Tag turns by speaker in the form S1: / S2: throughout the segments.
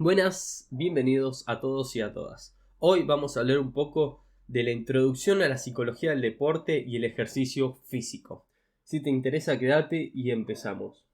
S1: Buenas, bienvenidos a todos y a todas. Hoy vamos a hablar un poco de la introducción a la psicología del deporte y el ejercicio físico. Si te interesa, quédate y empezamos.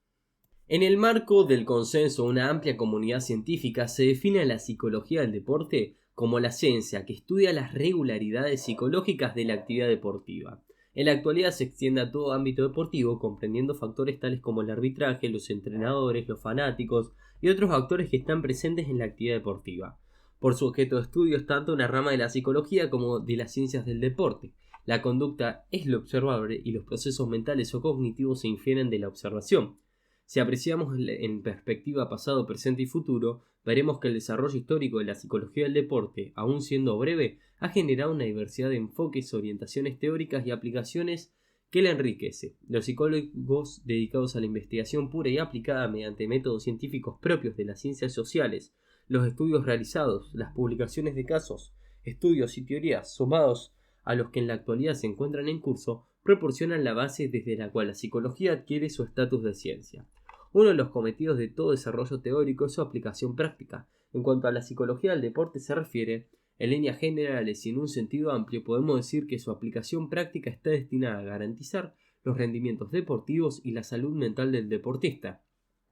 S1: En el marco del consenso de una amplia comunidad científica se define a la psicología del deporte como la ciencia que estudia las regularidades psicológicas de la actividad deportiva. En la actualidad se extiende a todo ámbito deportivo, comprendiendo factores tales como el arbitraje, los entrenadores, los fanáticos y otros actores que están presentes en la actividad deportiva. Por su objeto de estudio es tanto una rama de la psicología como de las ciencias del deporte. La conducta es lo observable y los procesos mentales o cognitivos se infieren de la observación. Si apreciamos en perspectiva pasado, presente y futuro, veremos que el desarrollo histórico de la psicología del deporte, aun siendo breve, ha generado una diversidad de enfoques, orientaciones teóricas y aplicaciones que la enriquece. Los psicólogos dedicados a la investigación pura y aplicada mediante métodos científicos propios de las ciencias sociales, los estudios realizados, las publicaciones de casos, estudios y teorías sumados a los que en la actualidad se encuentran en curso, proporcionan la base desde la cual la psicología adquiere su estatus de ciencia. Uno de los cometidos de todo desarrollo teórico es su aplicación práctica. En cuanto a la psicología del deporte se refiere, en líneas generales y en un sentido amplio podemos decir que su aplicación práctica está destinada a garantizar los rendimientos deportivos y la salud mental del deportista,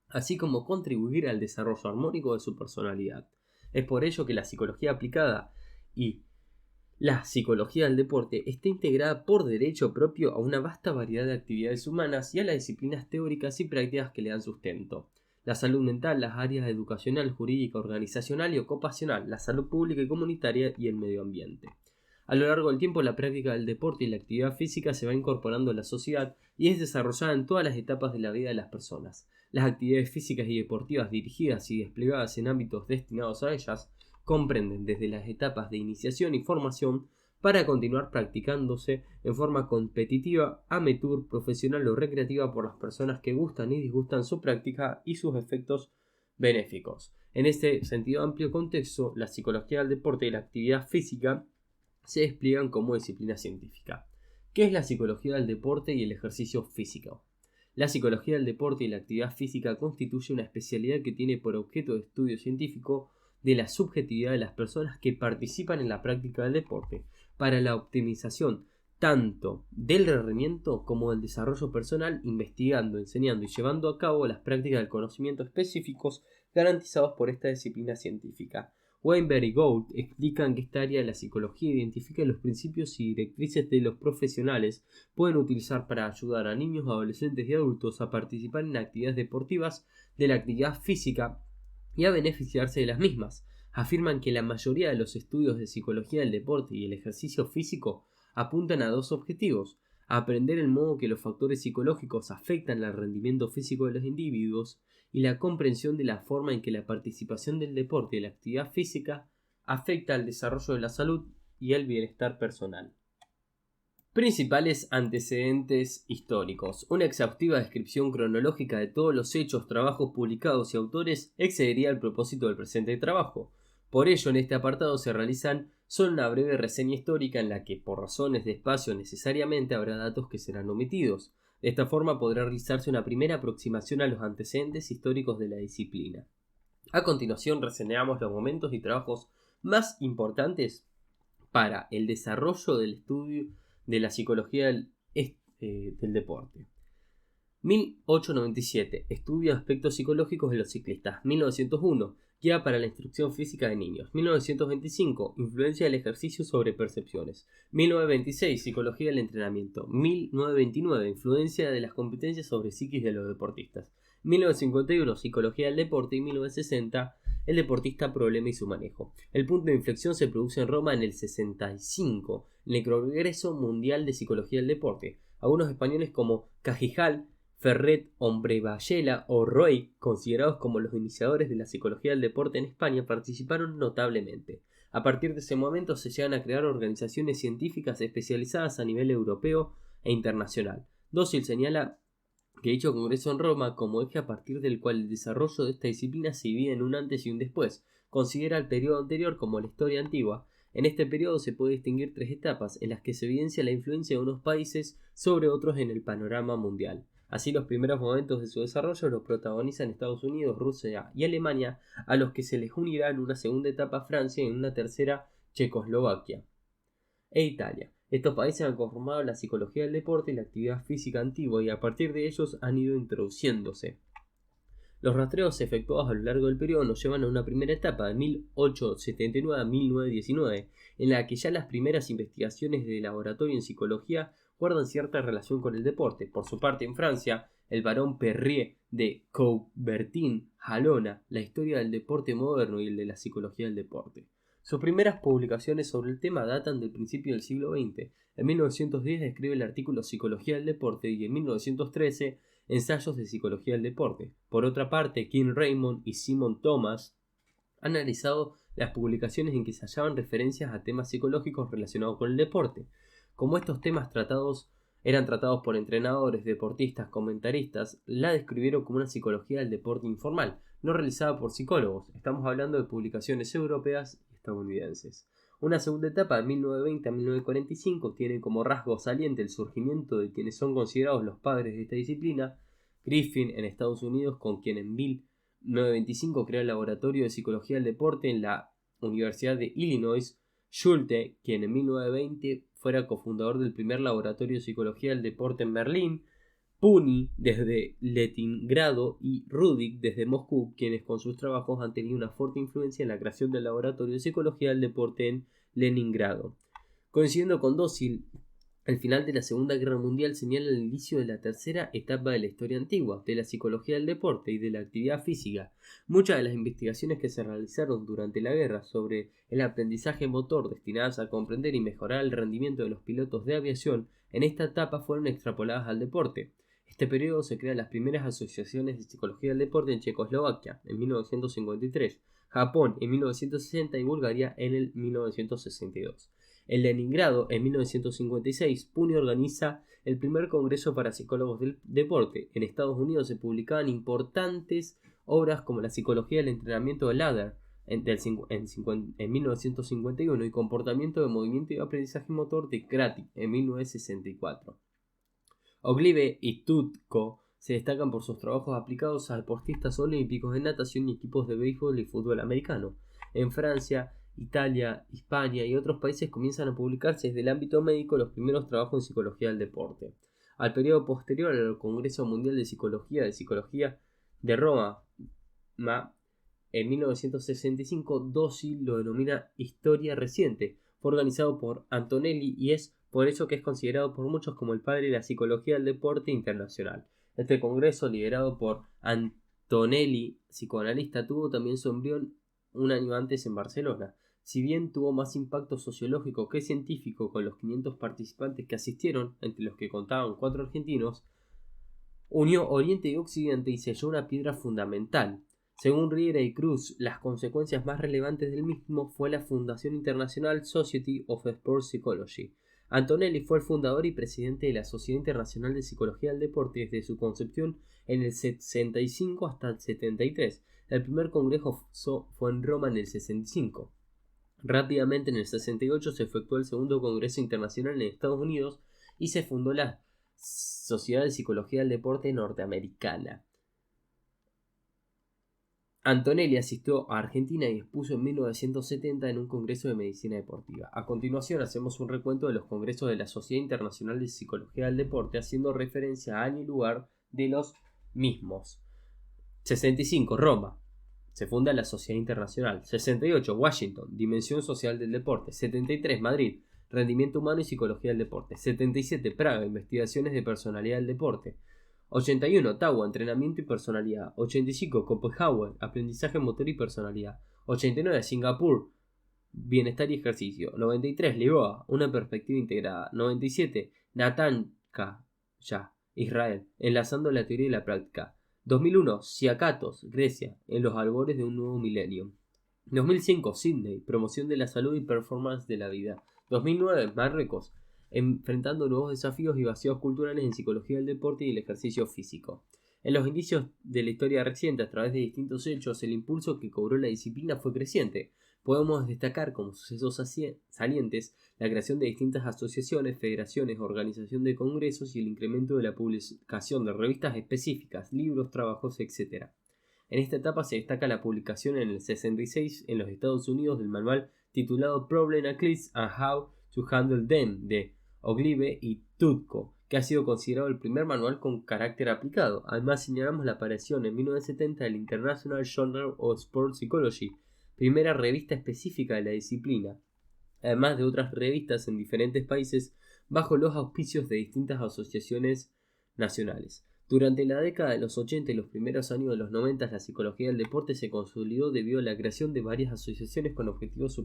S1: así como contribuir al desarrollo armónico de su personalidad. Es por ello que la psicología aplicada y la psicología del deporte está integrada por derecho propio a una vasta variedad de actividades humanas y a las disciplinas teóricas y prácticas que le dan sustento. La salud mental, las áreas educacional, jurídica, organizacional y ocupacional, la salud pública y comunitaria y el medio ambiente. A lo largo del tiempo, la práctica del deporte y la actividad física se va incorporando a la sociedad y es desarrollada en todas las etapas de la vida de las personas. Las actividades físicas y deportivas dirigidas y desplegadas en ámbitos destinados a ellas comprenden desde las etapas de iniciación y formación para continuar practicándose en forma competitiva, amateur, profesional o recreativa por las personas que gustan y disgustan su práctica y sus efectos benéficos. En este sentido amplio contexto, la psicología del deporte y la actividad física se despliegan como disciplina científica. ¿Qué es la psicología del deporte y el ejercicio físico? La psicología del deporte y la actividad física constituye una especialidad que tiene por objeto de estudio científico de la subjetividad de las personas que participan en la práctica del deporte, para la optimización tanto del rendimiento como del desarrollo personal, investigando, enseñando y llevando a cabo las prácticas del conocimiento específicos garantizados por esta disciplina científica. Weinberg y Gould explican que esta área de la psicología identifica los principios y directrices de los profesionales pueden utilizar para ayudar a niños, adolescentes y adultos a participar en actividades deportivas de la actividad física y a beneficiarse de las mismas. Afirman que la mayoría de los estudios de psicología del deporte y el ejercicio físico apuntan a dos objetivos: aprender el modo que los factores psicológicos afectan al rendimiento físico de los individuos y la comprensión de la forma en que la participación del deporte y la actividad física afecta al desarrollo de la salud y el bienestar personal. Principales antecedentes históricos. Una exhaustiva descripción cronológica de todos los hechos, trabajos publicados y autores excedería el propósito del presente trabajo. Por ello, en este apartado se realizan solo una breve reseña histórica en la que, por razones de espacio, necesariamente habrá datos que serán omitidos. De esta forma podrá realizarse una primera aproximación a los antecedentes históricos de la disciplina. A continuación reseñamos los momentos y trabajos más importantes para el desarrollo del estudio de la psicología del deporte. 1897. Estudio de aspectos psicológicos de los ciclistas. 1901. Guía para la instrucción física de niños. 1925. Influencia del ejercicio sobre percepciones. 1926. Psicología del entrenamiento. 1929. Influencia de las competencias sobre psiquis de los deportistas. 1951. Psicología del deporte. Y 1960. El deportista, problema y su manejo. El punto de inflexión se produce en Roma en el 65, en el Congreso Mundial de Psicología del Deporte. Algunos españoles como Cajijal, Ferret, Hombrevallela o Roy, considerados como los iniciadores de la psicología del deporte en España, participaron notablemente. A partir de ese momento se llegan a crear organizaciones científicas especializadas a nivel europeo e internacional. Dócil señala que dicho congreso en Roma, como eje a partir del cual el desarrollo de esta disciplina se divide en un antes y un después, considera el periodo anterior como la historia antigua. En este periodo se puede distinguir tres etapas en las que se evidencia la influencia de unos países sobre otros en el panorama mundial. Así, los primeros momentos de su desarrollo los protagonizan Estados Unidos, Rusia y Alemania, a los que se les unirá en una segunda etapa Francia y en una tercera Checoslovaquia e Italia. Estos países han conformado la psicología del deporte y la actividad física antigua, y a partir de ellos han ido introduciéndose. Los rastreos efectuados a lo largo del periodo nos llevan a una primera etapa de 1879 a 1919, en la que ya las primeras investigaciones de laboratorio en psicología guardan cierta relación con el deporte. Por su parte, en Francia, el barón Perrier de Coubertin jalona la historia del deporte moderno y el de la psicología del deporte. Sus primeras publicaciones sobre el tema datan del principio del siglo XX. En 1910 escribe el artículo Psicología del deporte y en 1913 Ensayos de psicología del deporte. Por otra parte, King Raymond y Simon Thomas han analizado las publicaciones en que se hallaban referencias a temas psicológicos relacionados con el deporte. Como estos temas eran tratados por entrenadores, deportistas, comentaristas, la describieron como una psicología del deporte informal, no realizada por psicólogos. Estamos hablando de publicaciones europeas y estadounidenses. Una segunda etapa de 1920 a 1945 tiene como rasgo saliente el surgimiento de quienes son considerados los padres de esta disciplina. Griffin en Estados Unidos, con quien en 1925 crea el Laboratorio de Psicología del Deporte en la Universidad de Illinois. Schulte, quien en 1920 fuera cofundador del primer Laboratorio de Psicología del Deporte en Berlín. Puni desde Leningrado y Rudik desde Moscú, quienes con sus trabajos han tenido una fuerte influencia en la creación del Laboratorio de Psicología del Deporte en Leningrado. Coincidiendo con Dócil, el final de la Segunda Guerra Mundial señala el inicio de la tercera etapa de la historia antigua, de la psicología del deporte y de la actividad física. Muchas de las investigaciones que se realizaron durante la guerra sobre el aprendizaje motor destinadas a comprender y mejorar el rendimiento de los pilotos de aviación en esta etapa fueron extrapoladas al deporte. Este periodo se crean las primeras asociaciones de psicología del deporte en Checoslovaquia en 1953, Japón en 1960 y Bulgaria en el 1962. En Leningrado, en 1956, Puni organiza el primer congreso para psicólogos del deporte. En Estados Unidos se publicaban importantes obras como La psicología del entrenamiento de Ladder en 1951 y Comportamiento de movimiento y aprendizaje motor de Kratik en 1964. Oglive y Tutko se destacan por sus trabajos aplicados a deportistas olímpicos de natación y equipos de béisbol y fútbol americano. En Francia, Italia, España y otros países comienzan a publicarse desde el ámbito médico los primeros trabajos en psicología del deporte. Al periodo posterior al Congreso Mundial de Psicología de Roma, en 1965, Dócil lo denomina Historia Reciente. Fue organizado por Antonelli y es por eso que es considerado por muchos como el padre de la psicología del deporte internacional. Este congreso, liderado por Antonelli, psicoanalista, tuvo también su embrión un año antes en Barcelona. Si bien tuvo más impacto sociológico que científico, con los 500 participantes que asistieron, entre los que contaban 4 argentinos, unió Oriente y Occidente y selló una piedra fundamental. Según Riera y Cruz, las consecuencias más relevantes del mismo fue la Fundación Internacional Society of Sports Psychology. Antonelli fue el fundador y presidente de la Sociedad Internacional de Psicología del Deporte desde su concepción en el 65 hasta el 73. El primer congreso fue en Roma en el 65. Rápidamente en el 68 se efectuó el segundo Congreso Internacional en Estados Unidos y se fundó la Sociedad de Psicología del Deporte Norteamericana. Antonelli asistió a Argentina y expuso en 1970 en un congreso de medicina deportiva. A continuación hacemos un recuento de los congresos de la Sociedad Internacional de Psicología del Deporte, haciendo referencia a año y lugar de los mismos. 65, Roma. Se funda la Sociedad Internacional. 68, Washington. Dimensión social del deporte. 73, Madrid. Rendimiento humano y psicología del deporte. 77, Praga. Investigaciones de personalidad del deporte. 81, Ottawa, entrenamiento y personalidad. 85, Copenhague, aprendizaje motor y personalidad. 89, Singapur, bienestar y ejercicio. 93, Lisboa, una perspectiva integrada. 97, Natanka, Israel, enlazando la teoría y la práctica. 2001, Siakatos, Grecia, en los albores de un nuevo milenio. 2005, Sydney, promoción de la salud y performance de la vida. 2009, Marruecos, enfrentando nuevos desafíos y vacíos culturales en psicología del deporte y el ejercicio físico. En los indicios de la historia reciente, a través de distintos hechos, el impulso que cobró la disciplina fue creciente. Podemos destacar como sucesos salientes la creación de distintas asociaciones, federaciones, organización de congresos y el incremento de la publicación de revistas específicas, libros, trabajos, etc. En esta etapa se destaca la publicación en el 66 en los Estados Unidos del manual titulado Problem Eclipse and How to Handle Them de Oglive y Tutko, que ha sido considerado el primer manual con carácter aplicado. Además señalamos la aparición en 1970 del International Journal of Sport Psychology, primera revista específica de la disciplina, además de otras revistas en diferentes países bajo los auspicios de distintas asociaciones nacionales. Durante la década de los 80 y los primeros años de los 90, la psicología del deporte se consolidó debido a la creación de varias asociaciones con objetivos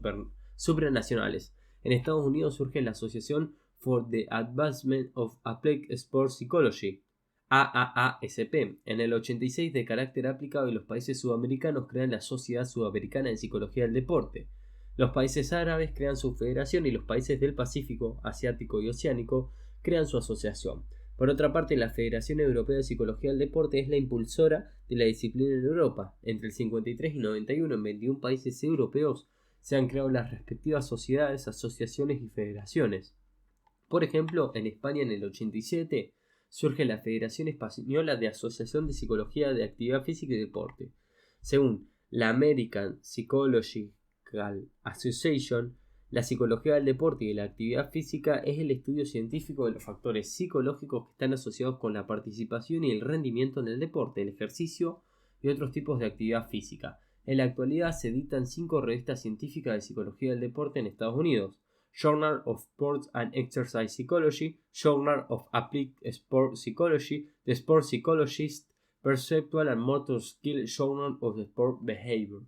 S1: supranacionales. En Estados Unidos surge la Asociación for the Advancement of Applied Sport Psychology, AAASP. En el 86, de carácter aplicado, y los países sudamericanos crean la Sociedad Sudamericana de Psicología del Deporte. Los países árabes crean su federación y los países del Pacífico, Asiático y Oceánico crean su asociación. Por otra parte, la Federación Europea de Psicología del Deporte es la impulsora de la disciplina en Europa. Entre el 53 y 91, en 21 países europeos, se han creado las respectivas sociedades, asociaciones y federaciones. Por ejemplo, en España en el 87 surge la Federación Española de Asociación de Psicología de Actividad Física y Deporte. Según la American Psychological Association, la psicología del deporte y de la actividad física es el estudio científico de los factores psicológicos que están asociados con la participación y el rendimiento en el deporte, el ejercicio y otros tipos de actividad física. En la actualidad se editan 5 revistas científicas de psicología del deporte en Estados Unidos: Journal of Sports and Exercise Psychology, Journal of Applied Sport Psychology, The Sport Psychologist, Perceptual and Motor Skill Journal of Sport Behavior.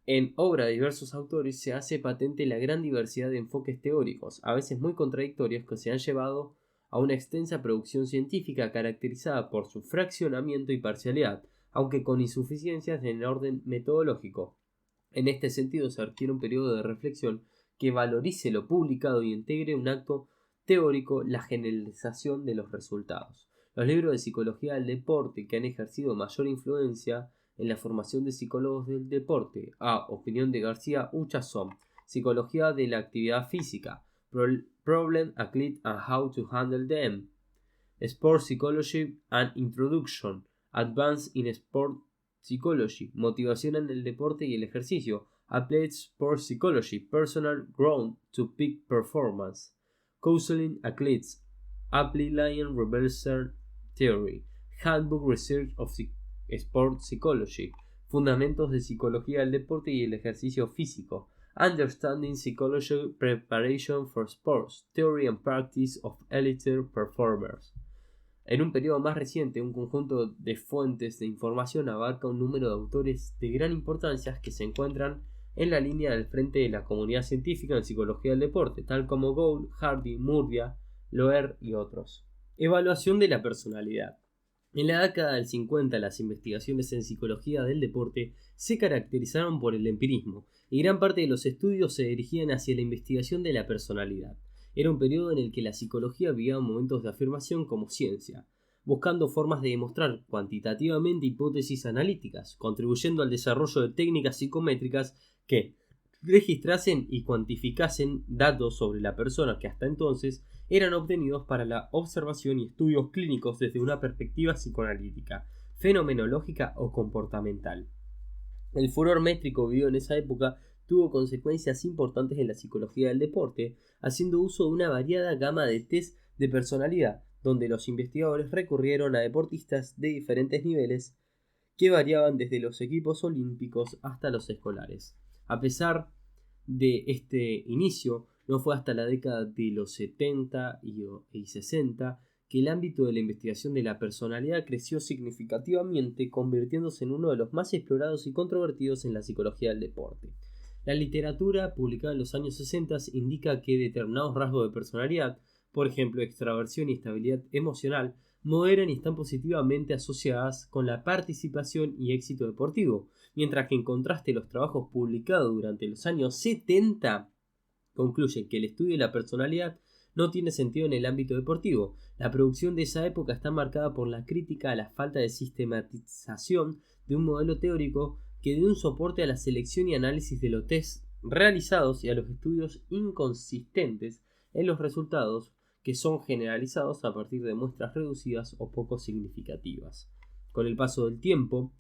S1: En obra de diversos autores se hace patente la gran diversidad de enfoques teóricos, a veces muy contradictorios, que se han llevado a una extensa producción científica caracterizada por su fraccionamiento y parcialidad, aunque con insuficiencias en orden metodológico. En este sentido se requiere un periodo de reflexión que valorice lo publicado y integre un acto teórico la generalización de los resultados. Los libros de psicología del deporte que han ejercido mayor influencia en la formación de psicólogos del deporte, a opinión de García Ucha, son Psicología de la Actividad Física, Problem, Eclipse and How to Handle Them, Sport Psychology and Introduction, Advance in Sport Psychology, Motivación en el deporte y el ejercicio, Applied Sport Psychology, Personal Growth to Peak Performance, Counseling Athletes, Applying Reversal Theory, Handbook Research of Sport Psychology, Fundamentos de Psicología del Deporte y el Ejercicio Físico, Understanding Psychology Preparation for Sports, Theory and Practice of Elite Performers. En un periodo más reciente, un conjunto de fuentes de información abarca un número de autores de gran importancia que se encuentran en la línea del frente de la comunidad científica en psicología del deporte, tal como Gould, Hardy, Murvia, Loer y otros. Evaluación de la personalidad. En la década del 50, las investigaciones en psicología del deporte se caracterizaron por el empirismo, y gran parte de los estudios se dirigían hacia la investigación de la personalidad. Era un periodo en el que la psicología vivía momentos de afirmación como ciencia, buscando formas de demostrar cuantitativamente hipótesis analíticas, contribuyendo al desarrollo de técnicas psicométricas que registrasen y cuantificasen datos sobre la persona que hasta entonces eran obtenidos para la observación y estudios clínicos desde una perspectiva psicoanalítica, fenomenológica o comportamental. El furor métrico vivido en esa época tuvo consecuencias importantes en la psicología del deporte, haciendo uso de una variada gama de test de personalidad, donde los investigadores recurrieron a deportistas de diferentes niveles que variaban desde los equipos olímpicos hasta los escolares. A pesar de este inicio, no fue hasta la década de los 70 y 60 que el ámbito de la investigación de la personalidad creció significativamente, convirtiéndose en uno de los más explorados y controvertidos en la psicología del deporte. La literatura publicada en los años 60 indica que determinados rasgos de personalidad, por ejemplo extraversión y estabilidad emocional, no eran y están positivamente asociadas con la participación y éxito deportivo, mientras que en contraste los trabajos publicados durante los años 70 concluyen que el estudio de la personalidad no tiene sentido en el ámbito deportivo. La producción de esa época está marcada por la crítica a la falta de sistematización de un modelo teórico que dé un soporte a la selección y análisis de los tests realizados y a los estudios inconsistentes en los resultados que son generalizados a partir de muestras reducidas o poco significativas. Con el paso del tiempo,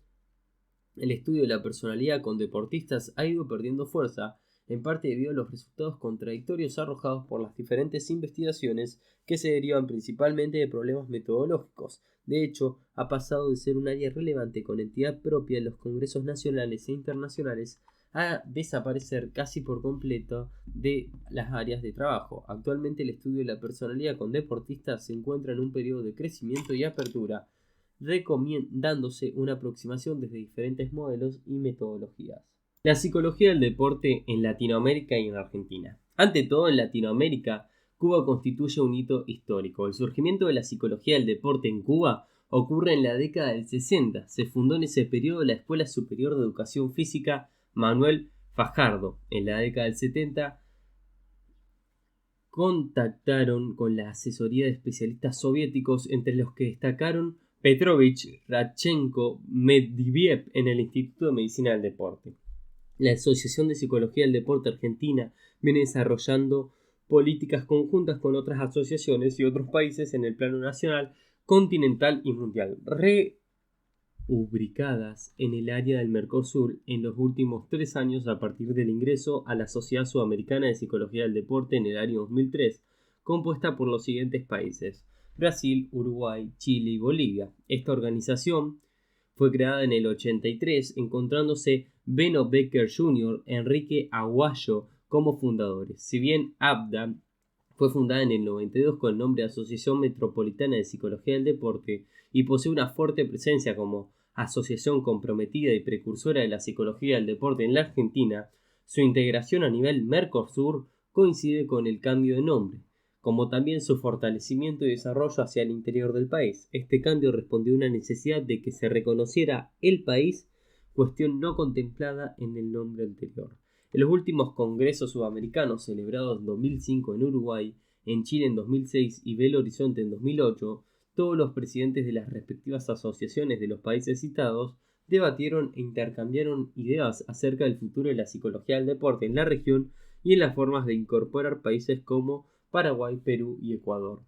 S1: el estudio de la personalidad con deportistas ha ido perdiendo fuerza, en parte debido a los resultados contradictorios arrojados por las diferentes investigaciones que se derivan principalmente de problemas metodológicos. De hecho, ha pasado de ser un área relevante con entidad propia en los congresos nacionales e internacionales a desaparecer casi por completo de las áreas de trabajo. Actualmente el estudio de la personalidad con deportistas se encuentra en un periodo de crecimiento y apertura, recomendándose una aproximación desde diferentes modelos y metodologías. La psicología del deporte en Latinoamérica y en Argentina. Ante todo, en Latinoamérica, Cuba constituye un hito histórico. El surgimiento de la psicología del deporte en Cuba ocurre en la década del 60. Se fundó en ese periodo la Escuela Superior de Educación Física Manuel Fajardo. En la década del 70 contactaron con la asesoría de especialistas soviéticos, entre los que destacaron Petrovich, Radchenko, Medvedev en el Instituto de Medicina del Deporte. La Asociación de Psicología del Deporte Argentina viene desarrollando políticas conjuntas con otras asociaciones y otros países en el plano nacional, continental y mundial, reubicadas en el área del Mercosur en los últimos 3 años a partir del ingreso a la Sociedad Sudamericana de Psicología del Deporte en el año 2003, compuesta por los siguientes países: Brasil, Uruguay, Chile y Bolivia. Esta organización fue creada en el 83, encontrándose Beno Becker Jr., Enrique Aguayo como fundadores. Si bien ABDA fue fundada en el 92 con el nombre de Asociación Metropolitana de Psicología del Deporte y posee una fuerte presencia como asociación comprometida y precursora de la psicología del deporte en la Argentina, su integración a nivel Mercosur coincide con el cambio de nombre, como también su fortalecimiento y desarrollo hacia el interior del país. Este cambio respondió a una necesidad de que se reconociera el país, cuestión no contemplada en el nombre anterior. En los últimos congresos sudamericanos celebrados en 2005 en Uruguay, en Chile en 2006 y Belo Horizonte en 2008, todos los presidentes de las respectivas asociaciones de los países citados debatieron e intercambiaron ideas acerca del futuro de la psicología del deporte en la región y en las formas de incorporar países como Paraguay, Perú y Ecuador.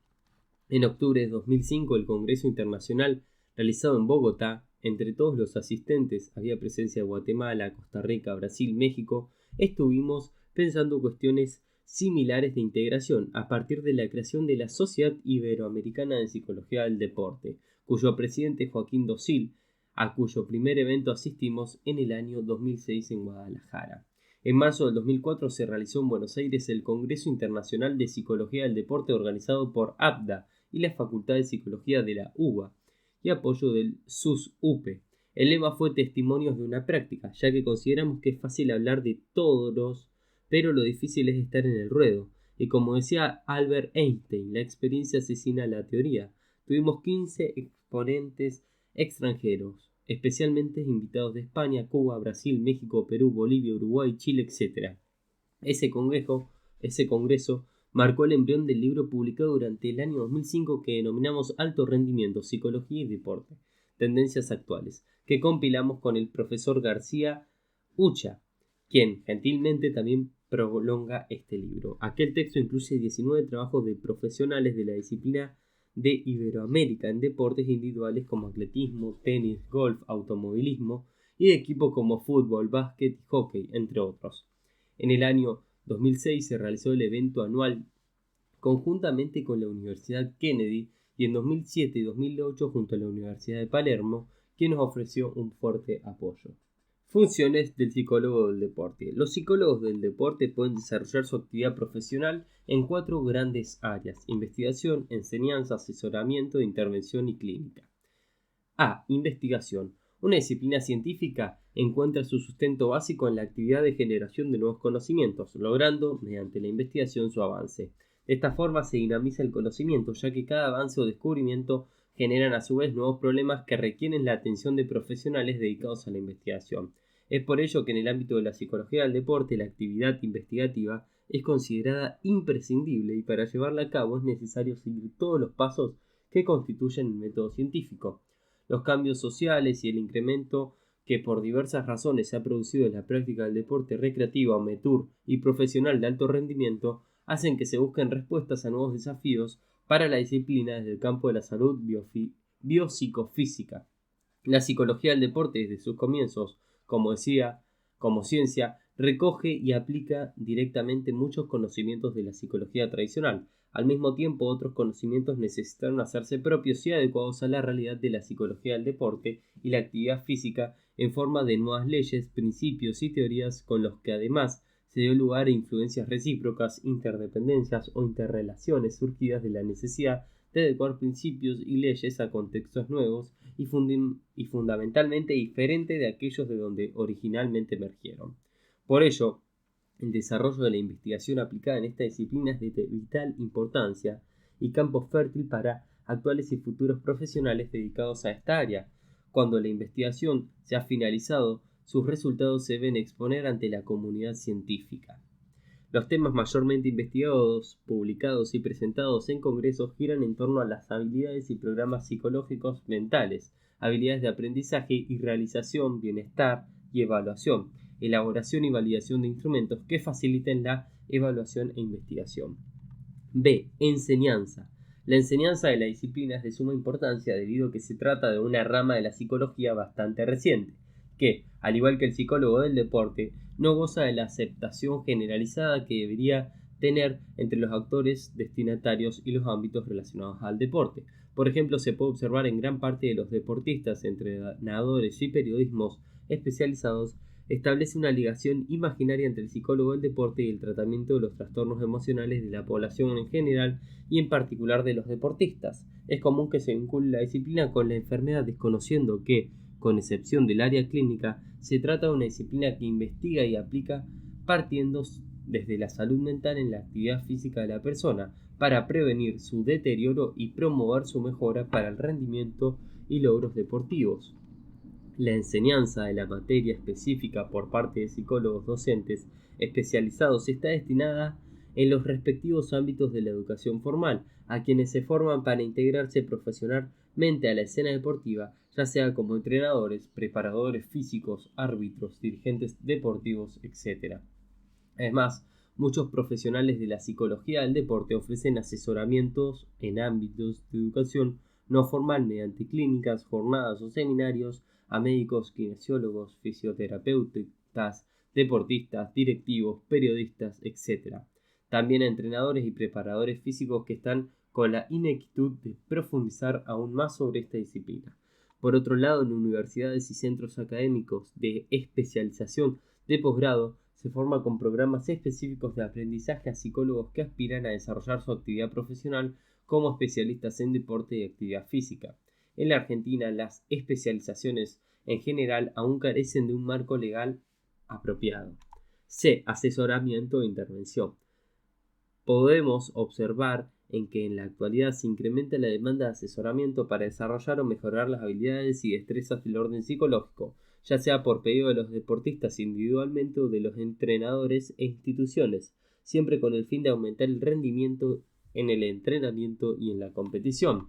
S1: En octubre de 2005, el Congreso Internacional, realizado en Bogotá, entre todos los asistentes había presencia de Guatemala, Costa Rica, Brasil, México. Estuvimos pensando cuestiones similares de integración a partir de la creación de la Sociedad Iberoamericana de Psicología del Deporte, cuyo presidente Joaquín Dosil, a cuyo primer evento asistimos en el año 2006 en Guadalajara. En marzo del 2004 se realizó en Buenos Aires el Congreso Internacional de Psicología del Deporte organizado por ABDA y la Facultad de Psicología de la UBA y apoyo del SUS-UPE. El lema fue Testimonios de una práctica, ya que consideramos que es fácil hablar de todos, pero lo difícil es estar en el ruedo. Y como decía Albert Einstein, la experiencia asesina la teoría. Tuvimos 15 exponentes extranjeros, especialmente invitados de España, Cuba, Brasil, México, Perú, Bolivia, Uruguay, Chile, etc. Ese congreso marcó el embrión del libro publicado durante el año 2005 que denominamos Alto Rendimiento, Psicología y Deporte, Tendencias Actuales, que compilamos con el profesor García Ucha, quien gentilmente también prolonga este libro. Aquel texto incluye 19 trabajos de profesionales de la disciplina de Iberoamérica en deportes individuales como atletismo, tenis, golf, automovilismo y de equipo como fútbol, básquet y hockey, entre otros. En el año 2006 se realizó el evento anual conjuntamente con la Universidad Kennedy y en 2007 y 2008 junto a la Universidad de Palermo, quien nos ofreció un fuerte apoyo. Funciones del psicólogo del deporte. Los psicólogos del deporte pueden desarrollar su actividad profesional en 4 grandes áreas: investigación, enseñanza, asesoramiento, intervención y clínica. A. Investigación. Una disciplina científica encuentra su sustento básico en la actividad de generación de nuevos conocimientos, logrando, mediante la investigación, su avance. De esta forma se dinamiza el conocimiento, ya que cada avance o descubrimiento generan a su vez nuevos problemas que requieren la atención de profesionales dedicados a la investigación. Es por ello que en el ámbito de la psicología del deporte la actividad investigativa es considerada imprescindible y para llevarla a cabo es necesario seguir todos los pasos que constituyen el método científico. Los cambios sociales y el incremento que por diversas razones se ha producido en la práctica del deporte recreativo, amateur y profesional de alto rendimiento hacen que se busquen respuestas a nuevos desafíos para la disciplina desde el campo de la salud biopsicofísica. La psicología del deporte desde sus comienzos, como decía, como ciencia, recoge y aplica directamente muchos conocimientos de la psicología tradicional. Al mismo tiempo, otros conocimientos necesitaron hacerse propios y adecuados a la realidad de la psicología del deporte y la actividad física en forma de nuevas leyes, principios y teorías con los que además se dio lugar a influencias recíprocas, interdependencias o interrelaciones surgidas de la necesidad de adecuar principios y leyes a contextos nuevos y fundamentalmente diferentes de aquellos de donde originalmente emergieron. Por ello, el desarrollo de la investigación aplicada en esta disciplina es de vital importancia y campo fértil para actuales y futuros profesionales dedicados a esta área. Cuando la investigación se ha finalizado, sus resultados se deben exponer ante la comunidad científica. Los temas mayormente investigados, publicados y presentados en congresos giran en torno a las habilidades y programas psicológicos mentales, habilidades de aprendizaje y realización, bienestar y evaluación, elaboración y validación de instrumentos que faciliten la evaluación e investigación. B. Enseñanza. La enseñanza de la disciplina es de suma importancia debido a que se trata de una rama de la psicología bastante reciente, que, al igual que el psicólogo del deporte, no goza de la aceptación generalizada que debería tener entre los actores destinatarios y los ámbitos relacionados al deporte. Por ejemplo, se puede observar en gran parte de los deportistas, entrenadores y periodismos especializados, establece una ligación imaginaria entre el psicólogo del deporte y el tratamiento de los trastornos emocionales de la población en general y en particular de los deportistas. Es común que se vincule la disciplina con la enfermedad desconociendo que, con excepción del área clínica, se trata de una disciplina que investiga y aplica partiendo desde la salud mental en la actividad física de la persona para prevenir su deterioro y promover su mejora para el rendimiento y logros deportivos. La enseñanza de la materia específica por parte de psicólogos docentes especializados está destinada en los respectivos ámbitos de la educación formal, a quienes se forman para integrarse profesionalmente a la escena deportiva, ya sea como entrenadores, preparadores físicos, árbitros, dirigentes deportivos, etc. Además, muchos profesionales de la psicología del deporte ofrecen asesoramientos en ámbitos de educación no formal mediante clínicas, jornadas o seminarios a médicos, kinesiólogos, fisioterapeutas, deportistas, directivos, periodistas, etc. También a entrenadores y preparadores físicos que están con la inquietud de profundizar aún más sobre esta disciplina. Por otro lado, en universidades y centros académicos de especialización de posgrado se forma con programas específicos de aprendizaje a psicólogos que aspiran a desarrollar su actividad profesional como especialistas en deporte y actividad física. En la Argentina, las especializaciones en general aún carecen de un marco legal apropiado. C. Asesoramiento e intervención. Podemos observar en que en la actualidad se incrementa la demanda de asesoramiento para desarrollar o mejorar las habilidades y destrezas del orden psicológico, ya sea por pedido de los deportistas individualmente o de los entrenadores e instituciones, siempre con el fin de aumentar el rendimiento en el entrenamiento y en la competición.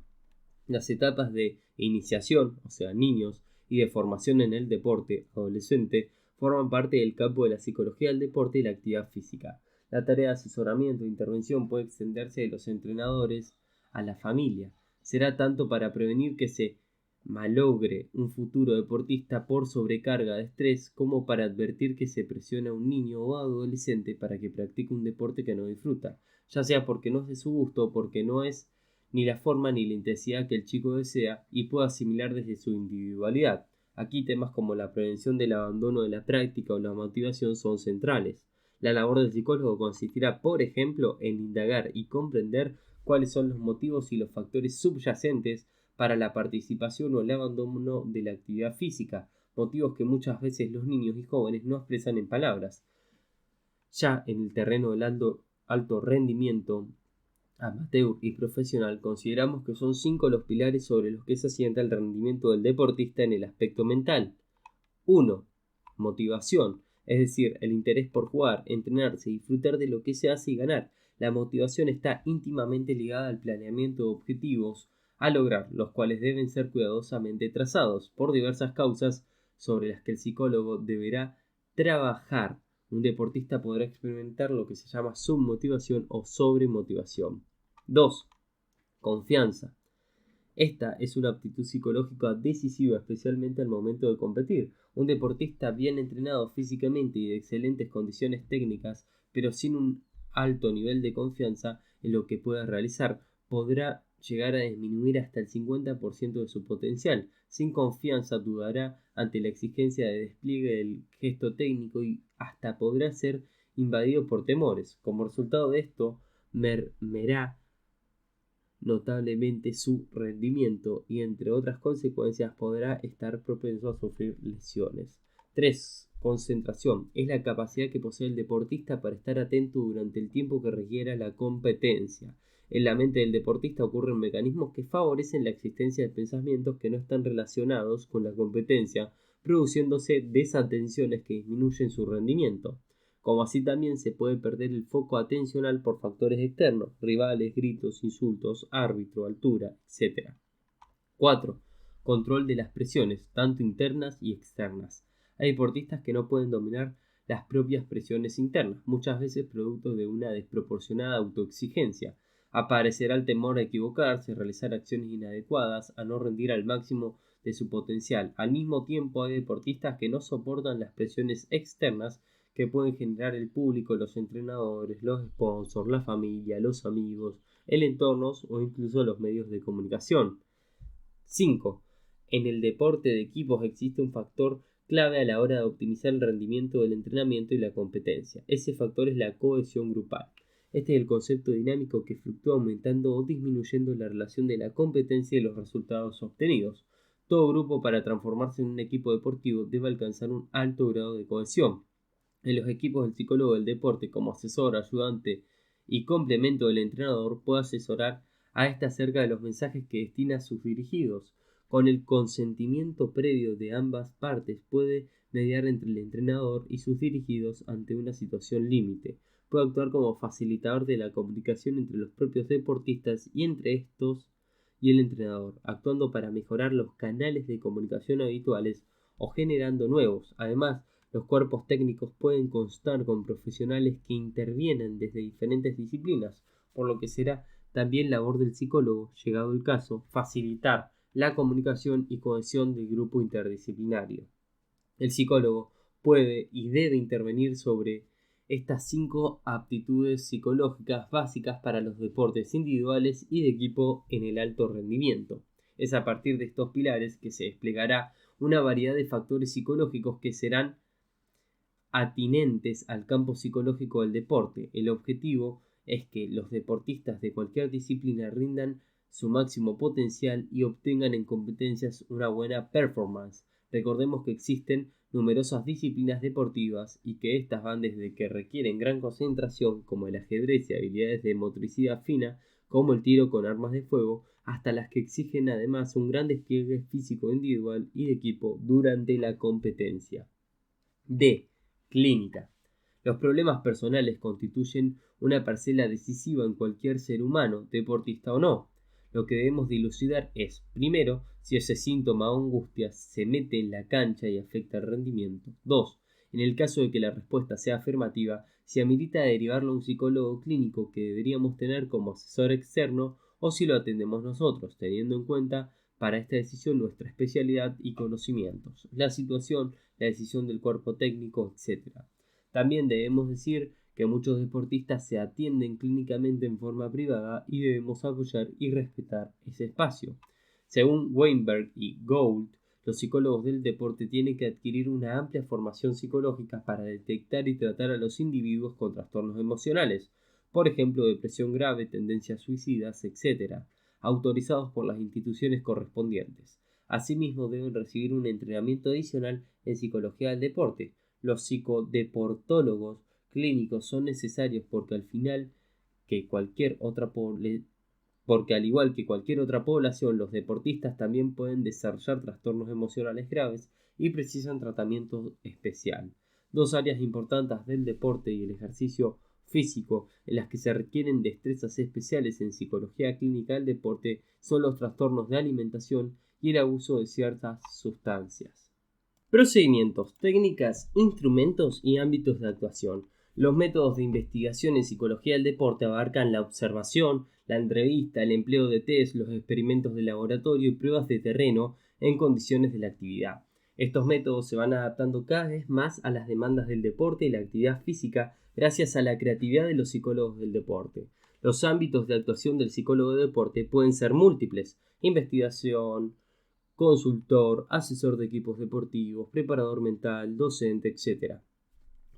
S1: Las etapas de iniciación, o sea, niños, y de formación en el deporte, adolescente, forman parte del campo de la psicología del deporte y la actividad física. La tarea de asesoramiento e intervención puede extenderse de los entrenadores a la familia. Será tanto para prevenir que se malogre un futuro deportista por sobrecarga de estrés como para advertir que se presiona a un niño o adolescente para que practique un deporte que no disfruta, ya sea porque no es de su gusto o porque no es ni la forma ni la intensidad que el chico desea y pueda asimilar desde su individualidad. Aquí temas como la prevención del abandono de la práctica o la motivación son centrales. La labor del psicólogo consistirá, por ejemplo, en indagar y comprender cuáles son los motivos y los factores subyacentes para la participación o el abandono de la actividad física, motivos que muchas veces los niños y jóvenes no expresan en palabras. Ya en el terreno del alto rendimiento amateur y profesional, consideramos que son 5 los pilares sobre los que se asienta el rendimiento del deportista en el aspecto mental. 1. motivación, es decir, el interés por jugar, entrenarse, disfrutar de lo que se hace y ganar. La motivación está íntimamente ligada al planeamiento de objetivos a lograr, los cuales deben ser cuidadosamente trazados por diversas causas sobre las que el psicólogo deberá trabajar. Un deportista podrá experimentar lo que se llama submotivación o sobremotivación. 2. Confianza. Esta es una aptitud psicológica decisiva, especialmente al momento de competir. Un deportista bien entrenado físicamente y de excelentes condiciones técnicas, pero sin un alto nivel de confianza en lo que pueda realizar, podrá llegar a disminuir hasta el 50% de su potencial. Sin confianza dudará ante la exigencia de despliegue del gesto técnico y hasta podrá ser invadido por temores. Como resultado de esto, mermará notablemente su rendimiento y entre otras consecuencias podrá estar propenso a sufrir lesiones. 3. Concentración. Es la capacidad que posee el deportista para estar atento durante el tiempo que requiera la competencia. En la mente del deportista ocurren mecanismos que favorecen la existencia de pensamientos que no están relacionados con la competencia, produciéndose desatenciones que disminuyen su rendimiento. Como así también se puede perder el foco atencional por factores externos, rivales, gritos, insultos, árbitro, altura, etc. 4. Control de las presiones, tanto internas y externas. Hay deportistas que no pueden dominar las propias presiones internas, muchas veces producto de una desproporcionada autoexigencia. Aparecerá el temor a equivocarse, realizar acciones inadecuadas, a no rendir al máximo de su potencial. Al mismo tiempo hay deportistas que no soportan las presiones externas que pueden generar el público, los entrenadores, los sponsors, la familia, los amigos, el entorno o incluso los medios de comunicación. 5. En el deporte de equipos existe un factor clave a la hora de optimizar el rendimiento del entrenamiento y la competencia. Ese factor es la cohesión grupal. Este es el concepto dinámico que fluctúa aumentando o disminuyendo la relación de la competencia y los resultados obtenidos. Todo grupo para transformarse en un equipo deportivo debe alcanzar un alto grado de cohesión. En los equipos del psicólogo del deporte, como asesor, ayudante y complemento del entrenador, puede asesorar a éste acerca de los mensajes que destina a sus dirigidos. Con el consentimiento previo de ambas partes puede mediar entre el entrenador y sus dirigidos ante una situación límite. Puede actuar como facilitador de la comunicación entre los propios deportistas y entre estos y el entrenador, actuando para mejorar los canales de comunicación habituales o generando nuevos. Además, los cuerpos técnicos pueden constar con profesionales que intervienen desde diferentes disciplinas, por lo que será también labor del psicólogo, llegado el caso, facilitar la comunicación y cohesión del grupo interdisciplinario. El psicólogo puede y debe intervenir sobre estas 5 aptitudes psicológicas básicas para los deportes individuales y de equipo en el alto rendimiento. Es a partir de estos pilares que se desplegará una variedad de factores psicológicos que serán atinentes al campo psicológico del deporte. El objetivo es que los deportistas de cualquier disciplina rindan su máximo potencial y obtengan en competencias una buena performance. Recordemos que existen numerosas disciplinas deportivas y que estas van desde que requieren gran concentración, como el ajedrez y habilidades de motricidad fina, como el tiro con armas de fuego, hasta las que exigen además un gran despliegue físico individual y de equipo durante la competencia. D. Clínica. Los problemas personales constituyen una parcela decisiva en cualquier ser humano, deportista o no. Lo que debemos dilucidar es, primero, si ese síntoma o angustia se mete en la cancha y afecta el rendimiento. 2. En el caso de que la respuesta sea afirmativa, si amerita derivarlo a un psicólogo clínico que deberíamos tener como asesor externo o si lo atendemos nosotros, teniendo en cuenta para esta decisión nuestra especialidad y conocimientos, la situación, la decisión del cuerpo técnico, etc. También debemos decir que muchos deportistas se atienden clínicamente en forma privada y debemos apoyar y respetar ese espacio. Según Weinberg y Gould, los psicólogos del deporte tienen que adquirir una amplia formación psicológica para detectar y tratar a los individuos con trastornos emocionales, por ejemplo, depresión grave, tendencias suicidas, etc., autorizados por las instituciones correspondientes. Asimismo, deben recibir un entrenamiento adicional en psicología del deporte. Los psicodeportólogos clínicos son necesarios porque al igual que cualquier otra población, los deportistas también pueden desarrollar trastornos emocionales graves y precisan tratamiento especial. Dos áreas importantes del deporte y el ejercicio físico en las que se requieren destrezas especiales en psicología clínica del deporte son los trastornos de alimentación y el abuso de ciertas sustancias. Procedimientos, técnicas, instrumentos y ámbitos de actuación. Los métodos de investigación en psicología del deporte abarcan la observación, la entrevista, el empleo de test, los experimentos de laboratorio y pruebas de terreno en condiciones de la actividad. Estos métodos se van adaptando cada vez más a las demandas del deporte y la actividad física gracias a la creatividad de los psicólogos del deporte. Los ámbitos de actuación del psicólogo de deporte pueden ser múltiples: investigación, consultor, asesor de equipos deportivos, preparador mental, docente, etc.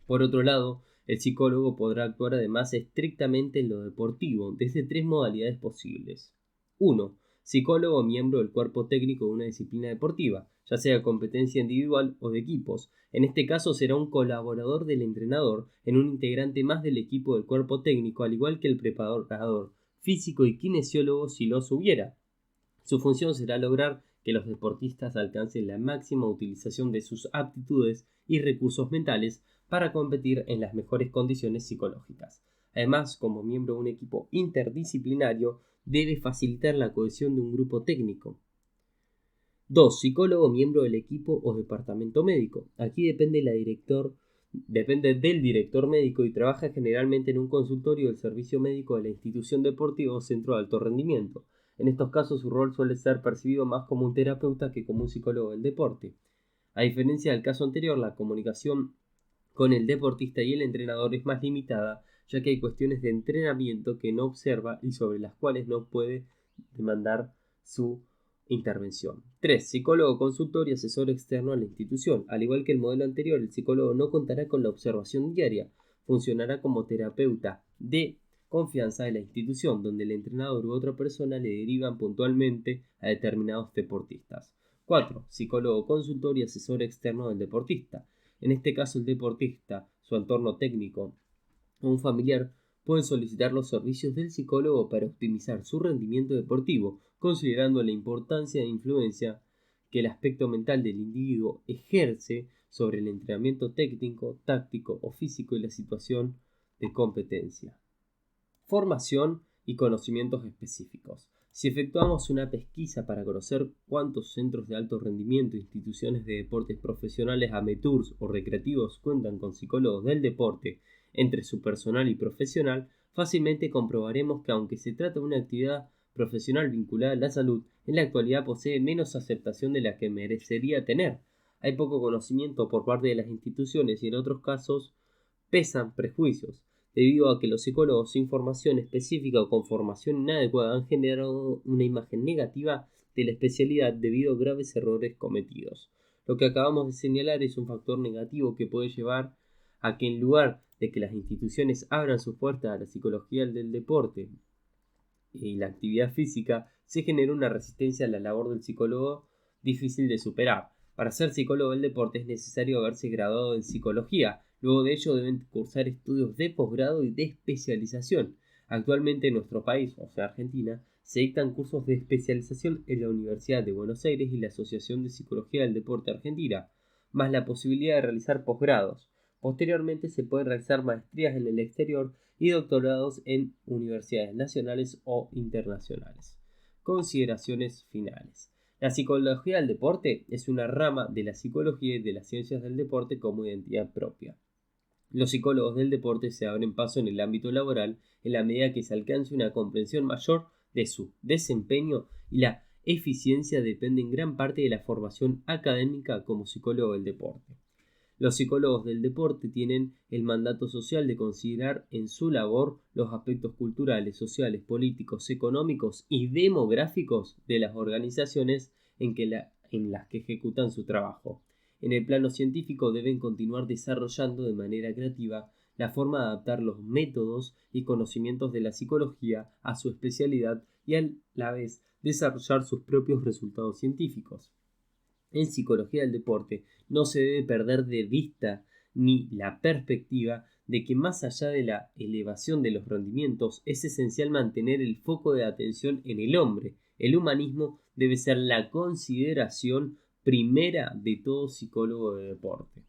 S1: Por otro lado, el psicólogo podrá actuar además estrictamente en lo deportivo, desde tres modalidades posibles. 1. Psicólogo miembro del cuerpo técnico de una disciplina deportiva, ya sea competencia individual o de equipos. En este caso será un colaborador del entrenador en un integrante más del equipo del cuerpo técnico, al igual que el preparador físico y kinesiólogo si los hubiera. Su función será lograr que los deportistas alcancen la máxima utilización de sus aptitudes y recursos mentales para competir en las mejores condiciones psicológicas. Además, como miembro de un equipo interdisciplinario, debe facilitar la cohesión de un grupo técnico. 2. Psicólogo miembro del equipo o departamento médico. Aquí depende del director médico y trabaja generalmente en un consultorio del servicio médico de la institución deportiva o centro de alto rendimiento. En estos casos su rol suele ser percibido más como un terapeuta que como un psicólogo del deporte. A diferencia del caso anterior, la comunicación con el deportista y el entrenador es más limitada, ya que hay cuestiones de entrenamiento que no observa y sobre las cuales no puede demandar su intervención. 3. Psicólogo consultor y asesor externo a la institución. Al igual que el modelo anterior, el psicólogo no contará con la observación diaria, funcionará como terapeuta de confianza de la institución, donde el entrenador u otra persona le derivan puntualmente a determinados deportistas. 4. Psicólogo consultor y asesor externo del deportista. En este caso, el deportista, su entorno técnico o un familiar pueden solicitar los servicios del psicólogo para optimizar su rendimiento deportivo, considerando la importancia e influencia que el aspecto mental del individuo ejerce sobre el entrenamiento técnico, táctico o físico y la situación de competencia. Formación y conocimientos específicos. Si efectuamos una pesquisa para conocer cuántos centros de alto rendimiento, instituciones de deportes profesionales, amateurs o recreativos cuentan con psicólogos del deporte entre su personal y profesional, fácilmente comprobaremos que aunque se trata de una actividad profesional vinculada a la salud, en la actualidad posee menos aceptación de la que merecería tener. Hay poco conocimiento por parte de las instituciones y en otros casos pesan prejuicios, debido a que los psicólogos sin formación específica o con formación inadecuada han generado una imagen negativa de la especialidad debido a graves errores cometidos. Lo que acabamos de señalar es un factor negativo que puede llevar a que en lugar de que las instituciones abran sus puertas a la psicología del deporte y la actividad física, se genera una resistencia a la labor del psicólogo difícil de superar. Para ser psicólogo del deporte es necesario haberse graduado en psicología. Luego de ello deben cursar estudios de posgrado y de especialización. Actualmente en nuestro país, o sea Argentina, se dictan cursos de especialización en la Universidad de Buenos Aires y la Asociación de Psicología del Deporte Argentina, más la posibilidad de realizar posgrados. Posteriormente se pueden realizar maestrías en el exterior y doctorados en universidades nacionales o internacionales. Consideraciones finales. La psicología del deporte es una rama de la psicología y de las ciencias del deporte como identidad propia. Los psicólogos del deporte se abren paso en el ámbito laboral en la medida que se alcance una comprensión mayor de su desempeño y la eficiencia depende en gran parte de la formación académica como psicólogo del deporte. Los psicólogos del deporte tienen el mandato social de considerar en su labor los aspectos culturales, sociales, políticos, económicos y demográficos de las organizaciones en las que ejecutan su trabajo. En el plano científico deben continuar desarrollando de manera creativa la forma de adaptar los métodos y conocimientos de la psicología a su especialidad y a la vez desarrollar sus propios resultados científicos. En psicología del deporte no se debe perder de vista ni la perspectiva de que más allá de la elevación de los rendimientos es esencial mantener el foco de atención en el hombre. El humanismo debe ser la consideración primera de todo psicólogo de deporte.